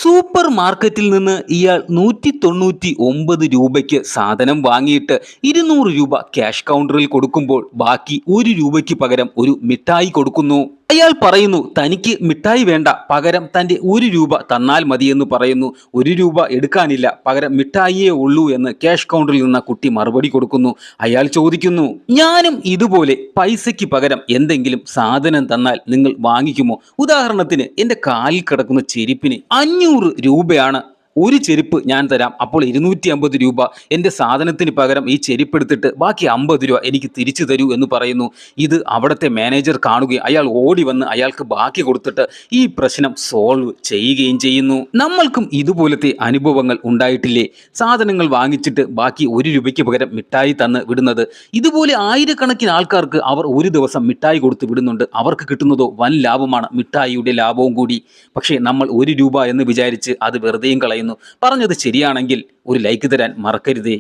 Super മാർക്കറ്റിൽ നിന്ന് ഇയാൾ 199 രൂപയ്ക്ക് സാധനം വാങ്ങിയിട്ട് 200 രൂപ ക്യാഷ് കൗണ്ടറിൽ കൊടുക്കുമ്പോൾ ബാക്കി 1 രൂപയ്ക്ക് പകരം ഒരു മിഠായി കൊടുക്കുന്നു. അയാൾ പറയുന്നു തനിക്ക് മിഠായി വേണ്ട, പകരം തന്റെ 1 രൂപ തന്നാൽ മതിയെന്ന് പറയുന്നു. 1 രൂപ എടുക്കാനില്ല, പകരം മിഠായിയേ ഉള്ളൂ എന്ന് ക്യാഷ് കൗണ്ടറിൽ നിന്ന് കുട്ടി മറുപടി കൊടുക്കുന്നു. അയാൾ ചോദിക്കുന്നു, ഞാനും ഇതുപോലെ പൈസയ്ക്ക് പകരം എന്തെങ്കിലും സാധനം തന്നാൽ നിങ്ങൾ വാങ്ങിക്കുമോ? ഉദാഹരണത്തിന് എന്റെ കാലിൽ കിടക്കുന്ന ചെരുപ്പിന് 500 രൂപയാണ്. ഒരു ചെരുപ്പ് ഞാൻ തരാം, അപ്പോൾ 250 രൂപ എൻ്റെ സാധനത്തിന് പകരം ഈ ചെരുപ്പ് എടുത്തിട്ട് ബാക്കി 50 രൂപ എനിക്ക് തിരിച്ചു തരൂ എന്ന് പറയുന്നു. ഇത് അവിടുത്തെ മാനേജർ കാണുകയും അയാൾ ഓടി വന്ന് അയാൾക്ക് ബാക്കി കൊടുത്തിട്ട് ഈ പ്രശ്നം സോൾവ് ചെയ്യുകയും ചെയ്യുന്നു. നമ്മൾക്കും ഇതുപോലത്തെ അനുഭവങ്ങൾ ഉണ്ടായിട്ടില്ലേ? സാധനങ്ങൾ വാങ്ങിച്ചിട്ട് ബാക്കി 1 രൂപയ്ക്ക് പകരം മിഠായി തന്ന് വിടുന്നത്. ഇതുപോലെ ആയിരക്കണക്കിന് ആൾക്കാർക്ക് അവർ ഒരു ദിവസം മിഠായി കൊടുത്ത് വിടുന്നുണ്ട്. അവർക്ക് കിട്ടുന്നതോ വൻ ലാഭമാണ്, മിഠായിയുടെ ലാഭവും കൂടി. പക്ഷേ നമ്മൾ 1 രൂപ എന്ന് വിചാരിച്ച് അത് വെറുതെയും കളയുന്നു. പറഞ്ഞത് ശരിയാണെങ്കിൽ ഒരു ലൈക്ക് തരാൻ മറക്കരുതേ.